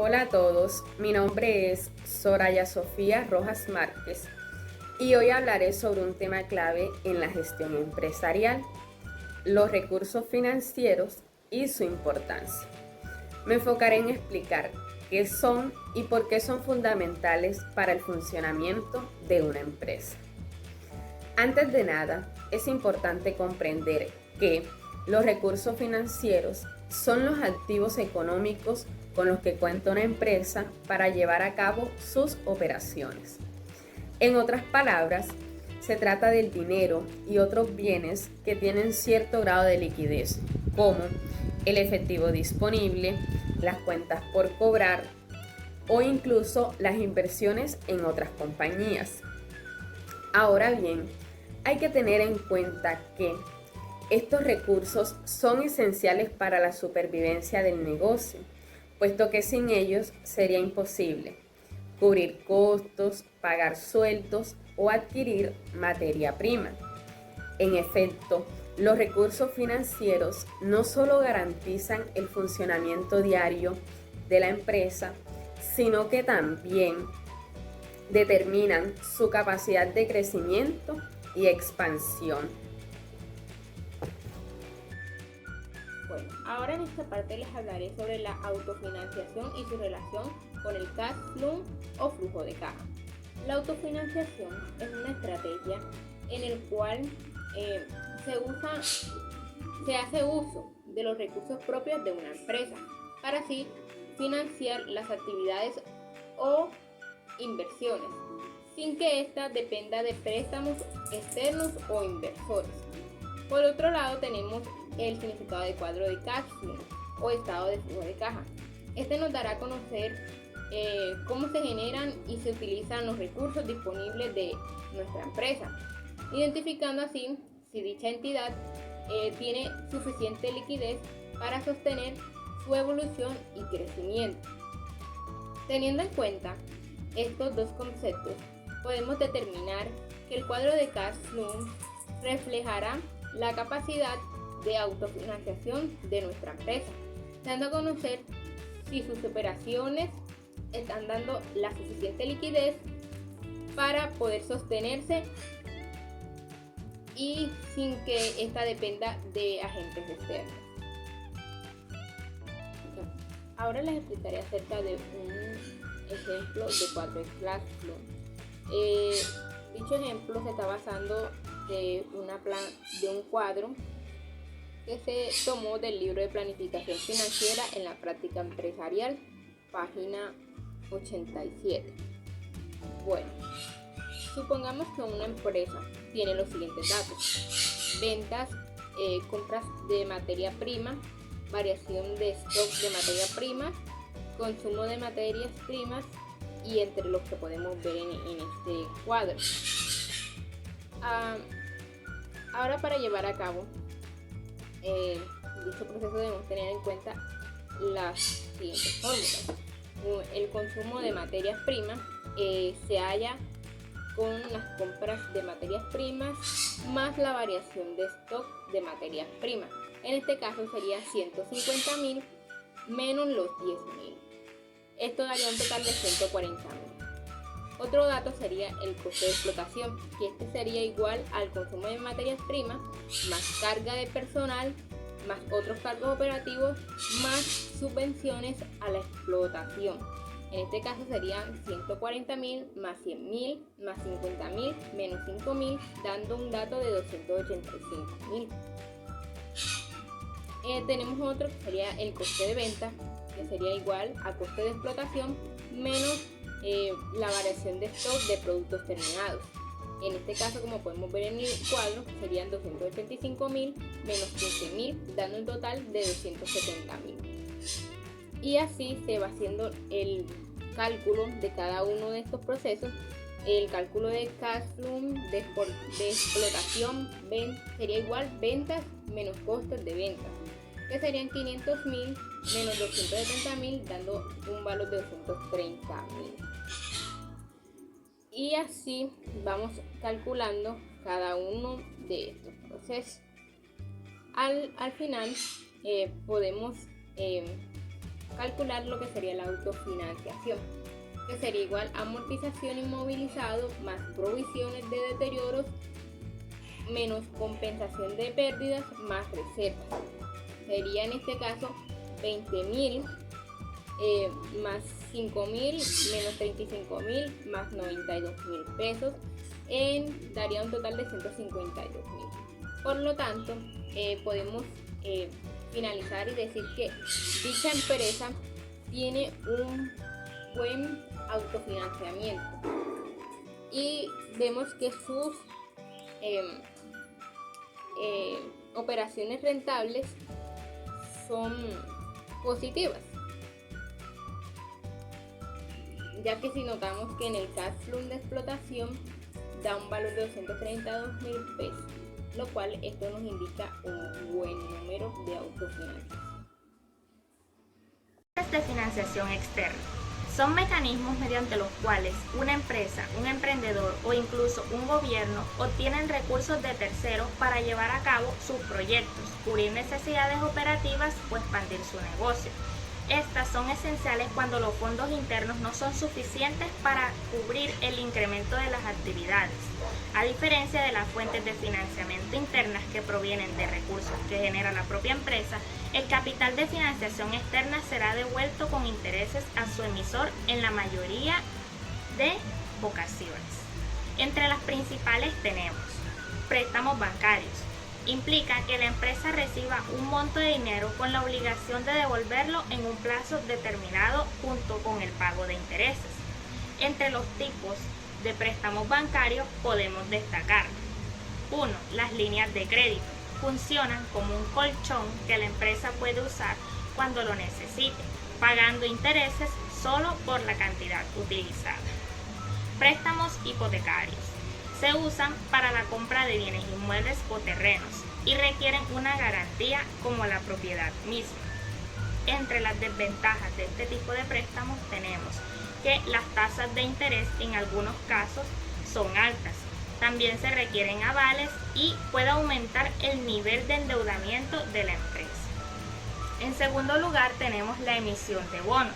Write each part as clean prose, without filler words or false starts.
Hola a todos, mi nombre es Soraya Sofía Rojas Márquez y hoy hablaré sobre un tema clave en la gestión empresarial, los recursos financieros y su importancia. Me enfocaré en explicar qué son y por qué son fundamentales para el funcionamiento de una empresa. Antes de nada, es importante comprender que los recursos financieros son los activos económicos con los que cuenta una empresa para llevar a cabo sus operaciones. En otras palabras, se trata del dinero y otros bienes que tienen cierto grado de liquidez, como el efectivo disponible, las cuentas por cobrar o incluso las inversiones en otras compañías. Ahora bien, hay que tener en cuenta que estos recursos son esenciales para la supervivencia del negocio, puesto que sin ellos sería imposible cubrir costos, pagar sueldos o adquirir materia prima. En efecto, los recursos financieros no solo garantizan el funcionamiento diario de la empresa, sino que también determinan su capacidad de crecimiento y expansión. Bueno, ahora en esta parte les hablaré sobre la autofinanciación y su relación con el cash flow o flujo de caja. La autofinanciación es una estrategia en la cual se hace uso de los recursos propios de una empresa para así financiar las actividades o inversiones sin que ésta dependa de préstamos externos o inversores. Por otro lado, tenemos el significado de cuadro de cash flow o estado de flujo de caja. Este nos dará a conocer cómo se generan y se utilizan los recursos disponibles de nuestra empresa, identificando así si dicha entidad tiene suficiente liquidez para sostener su evolución y crecimiento. Teniendo en cuenta estos dos conceptos, podemos determinar que el cuadro de cash flow reflejará la capacidad de autofinanciación de nuestra empresa, dando a conocer si sus operaciones están dando la suficiente liquidez para poder sostenerse y sin que ésta dependa de agentes externos. Ahora les explicaré acerca de un ejemplo de cuadro de cash flow. Dicho ejemplo se está basando de un cuadro que se tomó del libro de planificación financiera en la práctica empresarial, página 87. Bueno, supongamos que una empresa tiene los siguientes datos: ventas, compras de materia prima, variación de stock de materia prima, consumo de materias primas y entre los que podemos ver en este cuadro. Ahora, para llevar a cabo dicho proceso debemos tener en cuenta las siguientes fórmulas. El consumo de materias primas se halla con las compras de materias primas más la variación de stock de materias primas. En este caso sería 150.000 menos los 10.000. Esto daría un total de 140.000. Otro dato sería el costo de explotación, que este sería igual al consumo de materias primas, más carga de personal, más otros cargos operativos, más subvenciones a la explotación. En este caso serían 140.000 más 100.000 más 50.000 menos 5.000, dando un dato de 285.000. Tenemos otro que sería el coste de venta, que sería igual a coste de explotación menos la variación de stock de productos terminados. En este caso, como podemos ver en el cuadro, serían 285.000 menos 15.000, dando un total de 270.000. Y así se va haciendo el cálculo de cada uno de estos procesos. El cálculo de cash flow de explotación sería igual ventas menos costos de ventas, que serían 500.000 menos 270.000, dando un valor de 230.000. Y así vamos calculando cada uno de estos procesos. Al final podemos calcular lo que sería la autofinanciación, que sería igual a amortización inmovilizado más provisiones de deterioros menos compensación de pérdidas más reservas. Sería en este caso 20.000 más 5.000 menos 35.000 más 92.000 pesos, daría un total de 152.000. Por lo tanto, podemos finalizar y decir que dicha empresa tiene un buen autofinanciamiento y vemos que sus operaciones rentables son positivas, ya que si notamos que en el cash flow de explotación da un valor de 232.000 pesos, lo cual esto nos indica un buen número de autofinanciación. De financiación externa son mecanismos mediante los cuales una empresa, un emprendedor o incluso un gobierno obtienen recursos de terceros para llevar a cabo sus proyectos, cubrir necesidades operativas o expandir su negocio. Estas son esenciales cuando los fondos internos no son suficientes para cubrir el incremento de las actividades. A diferencia de las fuentes de financiamiento internas que provienen de recursos que genera la propia empresa, el capital de financiación externa será devuelto con intereses a su emisor en la mayoría de ocasiones. Entre las principales tenemos préstamos bancarios. Implica que la empresa reciba un monto de dinero con la obligación de devolverlo en un plazo determinado junto con el pago de intereses. Entre los tipos de préstamos bancarios podemos destacar 1. Las líneas de crédito. Funcionan como un colchón que la empresa puede usar cuando lo necesite, pagando intereses solo por la cantidad utilizada. Préstamos hipotecarios. Se usan para la compra de bienes inmuebles o terrenos y requieren una garantía como la propiedad misma. Entre las desventajas de este tipo de préstamos tenemos que las tasas de interés en algunos casos son altas. También se requieren avales y puede aumentar el nivel de endeudamiento de la empresa. En segundo lugar tenemos la emisión de bonos.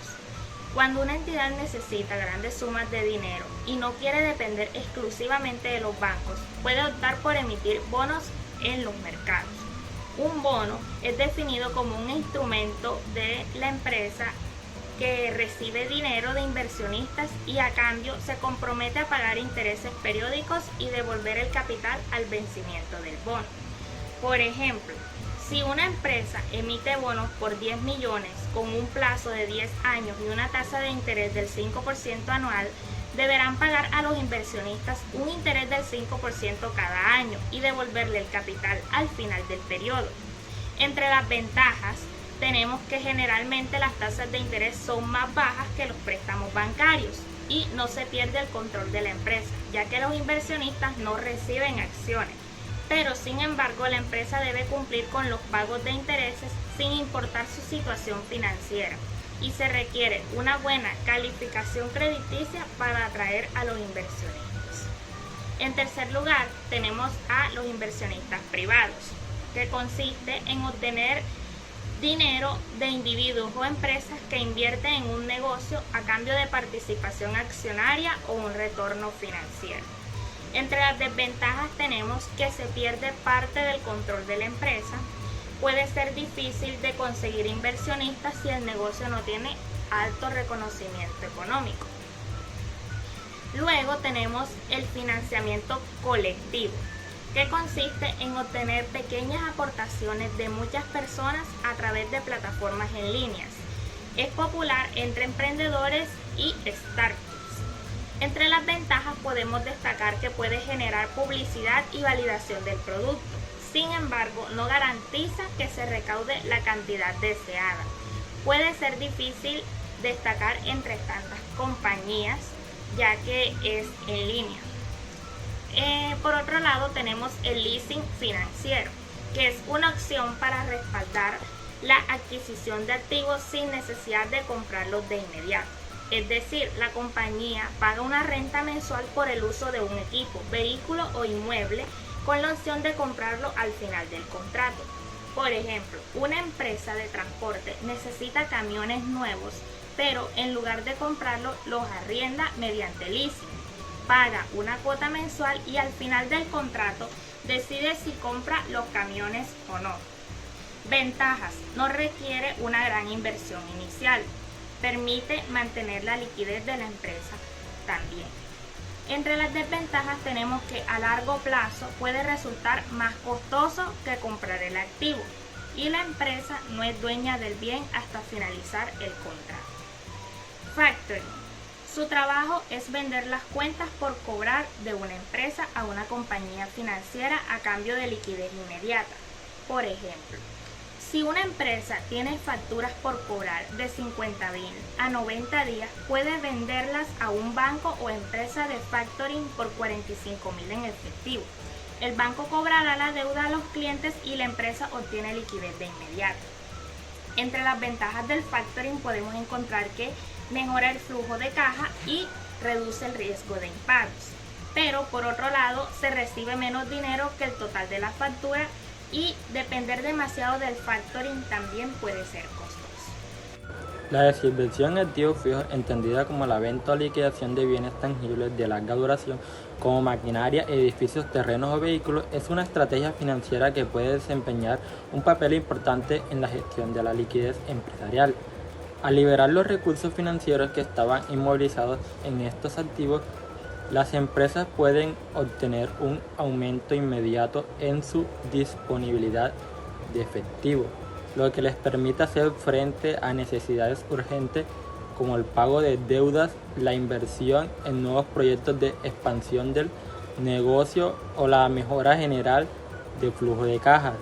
Cuando una entidad necesita grandes sumas de dinero y no quiere depender exclusivamente de los bancos, puede optar por emitir bonos en los mercados. Un bono es definido como un instrumento de la empresa que recibe dinero de inversionistas y a cambio se compromete a pagar intereses periódicos y devolver el capital al vencimiento del bono. Por ejemplo, si una empresa emite bonos por 10 millones con un plazo de 10 años y una tasa de interés del 5% anual, deberán pagar a los inversionistas un interés del 5% cada año y devolverle el capital al final del periodo. Entre las ventajas, tenemos que generalmente las tasas de interés son más bajas que los préstamos bancarios y no se pierde el control de la empresa, ya que los inversionistas no reciben acciones. Pero sin embargo la empresa debe cumplir con los pagos de intereses sin importar su situación financiera y se requiere una buena calificación crediticia para atraer a los inversionistas. En tercer lugar tenemos a los inversionistas privados, que consiste en obtener dinero de individuos o empresas que invierten en un negocio a cambio de participación accionaria o un retorno financiero. Entre las desventajas tenemos que se pierde parte del control de la empresa, puede ser difícil de conseguir inversionistas si el negocio no tiene alto reconocimiento económico. Luego tenemos el financiamiento colectivo, que consiste en obtener pequeñas aportaciones de muchas personas a través de plataformas en línea. Es popular entre emprendedores y startups. Entre las ventajas podemos destacar que puede generar publicidad y validación del producto. Sin embargo, no garantiza que se recaude la cantidad deseada. Puede ser difícil destacar entre tantas compañías, ya que es en línea. Por otro lado, tenemos el leasing financiero, que es una opción para respaldar la adquisición de activos sin necesidad de comprarlos de inmediato. Es decir, la compañía paga una renta mensual por el uso de un equipo, vehículo o inmueble, con la opción de comprarlo al final del contrato. Por ejemplo, una empresa de transporte necesita camiones nuevos, pero en lugar de comprarlos, los arrienda mediante leasing. Paga una cuota mensual y al final del contrato decide si compra los camiones o no. Ventajas: no requiere una gran inversión inicial. Permite mantener la liquidez de la empresa también. Entre las desventajas tenemos que a largo plazo puede resultar más costoso que comprar el activo y la empresa no es dueña del bien hasta finalizar el contrato. Factoring. Su trabajo es vender las cuentas por cobrar de una empresa a una compañía financiera a cambio de liquidez inmediata. Por ejemplo, si una empresa tiene facturas por cobrar de 50.000 a 90 días, puede venderlas a un banco o empresa de factoring por 45.000 en efectivo. El banco cobrará la deuda a los clientes y la empresa obtiene liquidez de inmediato. Entre las ventajas del factoring podemos encontrar que mejora el flujo de caja y reduce el riesgo de impagos. Pero por otro lado, se recibe menos dinero que el total de la factura y depender demasiado del factoring también puede ser costoso. La desinversión en activos fijos, entendida como la venta o liquidación de bienes tangibles de larga duración, como maquinaria, edificios, terrenos o vehículos, es una estrategia financiera que puede desempeñar un papel importante en la gestión de la liquidez empresarial. Al liberar los recursos financieros que estaban inmovilizados en estos activos, las empresas pueden obtener un aumento inmediato en su disponibilidad de efectivo, lo que les permite hacer frente a necesidades urgentes como el pago de deudas, la inversión en nuevos proyectos de expansión del negocio o la mejora general de flujo de caja.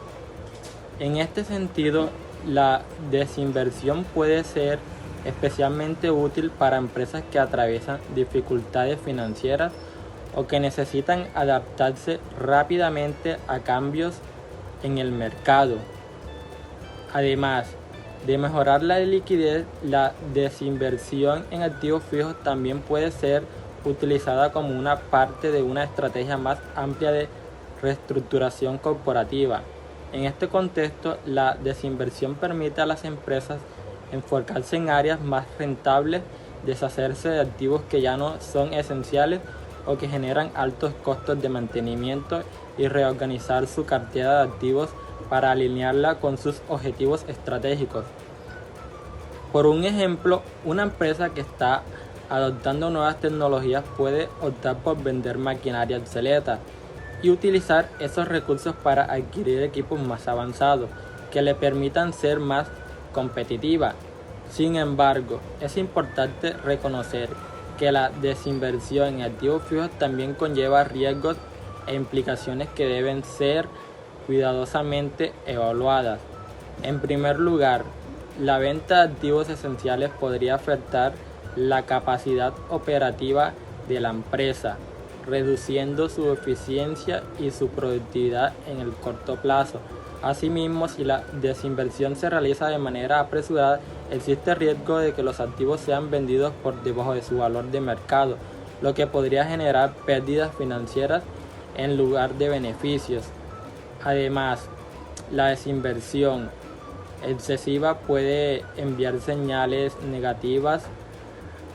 En este sentido, la desinversión puede ser especialmente útil para empresas que atraviesan dificultades financieras o que necesitan adaptarse rápidamente a cambios en el mercado. Además de mejorar la liquidez, la desinversión en activos fijos también puede ser utilizada como una parte de una estrategia más amplia de reestructuración corporativa. En este contexto, la desinversión permite a las empresas enfocarse en áreas más rentables, deshacerse de activos que ya no son esenciales o que generan altos costos de mantenimiento y reorganizar su cartera de activos para alinearla con sus objetivos estratégicos. Por un ejemplo, una empresa que está adoptando nuevas tecnologías puede optar por vender maquinaria obsoleta y utilizar esos recursos para adquirir equipos más avanzados que le permitan ser más competitiva. Sin embargo, es importante reconocer que la desinversión en activos fijos también conlleva riesgos e implicaciones que deben ser cuidadosamente evaluadas. En primer lugar, la venta de activos esenciales podría afectar la capacidad operativa de la empresa, reduciendo su eficiencia y su productividad en el corto plazo. Asimismo, si la desinversión se realiza de manera apresurada, existe riesgo de que los activos sean vendidos por debajo de su valor de mercado, lo que podría generar pérdidas financieras en lugar de beneficios. Además, la desinversión excesiva puede enviar señales negativas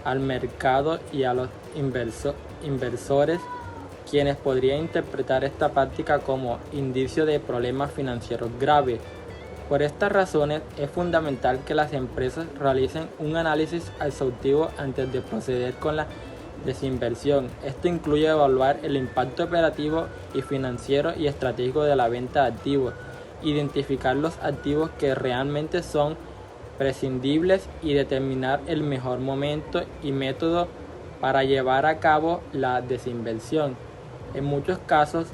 al mercado y a los inversores, quienes podrían interpretar esta práctica como indicio de problemas financieros graves. Por estas razones, es fundamental que las empresas realicen un análisis exhaustivo antes de proceder con la desinversión. Esto incluye evaluar el impacto operativo y financiero y estratégico de la venta de activos, identificar los activos que realmente son prescindibles y determinar el mejor momento y método para llevar a cabo la desinversión. En muchos casos,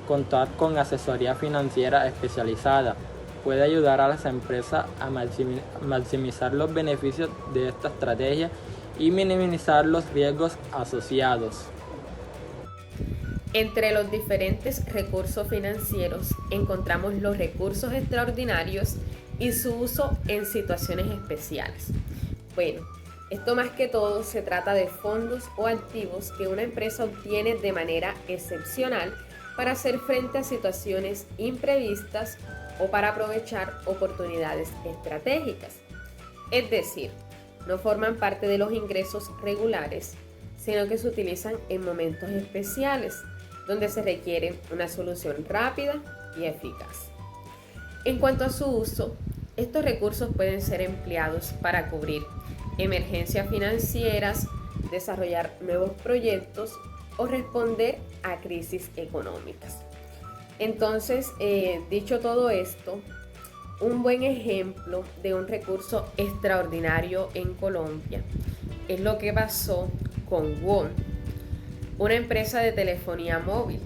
contar con asesoría financiera especializada puede ayudar a las empresas a maximizar los beneficios de esta estrategia y minimizar los riesgos asociados. Entre los diferentes recursos financieros encontramos los recursos extraordinarios y su uso en situaciones especiales. Bueno, esto más que todo se trata de fondos o activos que una empresa obtiene de manera excepcional para hacer frente a situaciones imprevistas o para aprovechar oportunidades estratégicas. Es decir, no forman parte de los ingresos regulares, sino que se utilizan en momentos especiales, donde se requiere una solución rápida y eficaz. En cuanto a su uso, estos recursos pueden ser empleados para cubrir emergencias financieras, desarrollar nuevos proyectos o responder a crisis económicas. Entonces, dicho todo esto, un buen ejemplo de un recurso extraordinario en Colombia es lo que pasó con WOM, una empresa de telefonía móvil.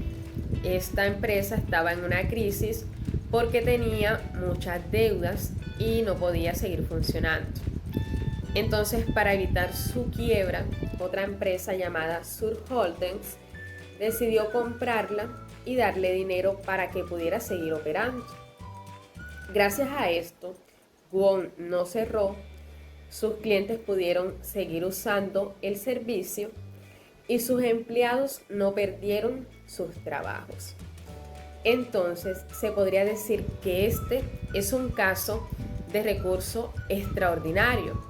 Esta empresa estaba en una crisis porque tenía muchas deudas y no podía seguir funcionando. Entonces, para evitar su quiebra, otra empresa llamada Sur Holdings decidió comprarla y darle dinero para que pudiera seguir operando. Gracias a esto, WOM no cerró, sus clientes pudieron seguir usando el servicio y sus empleados no perdieron sus trabajos. Entonces, se podría decir que este es un caso de recurso extraordinario,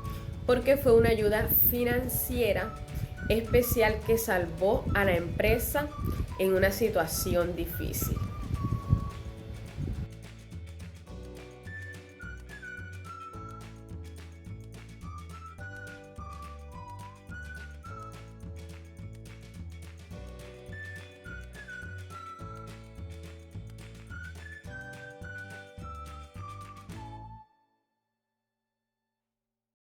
porque fue una ayuda financiera especial que salvó a la empresa en una situación difícil.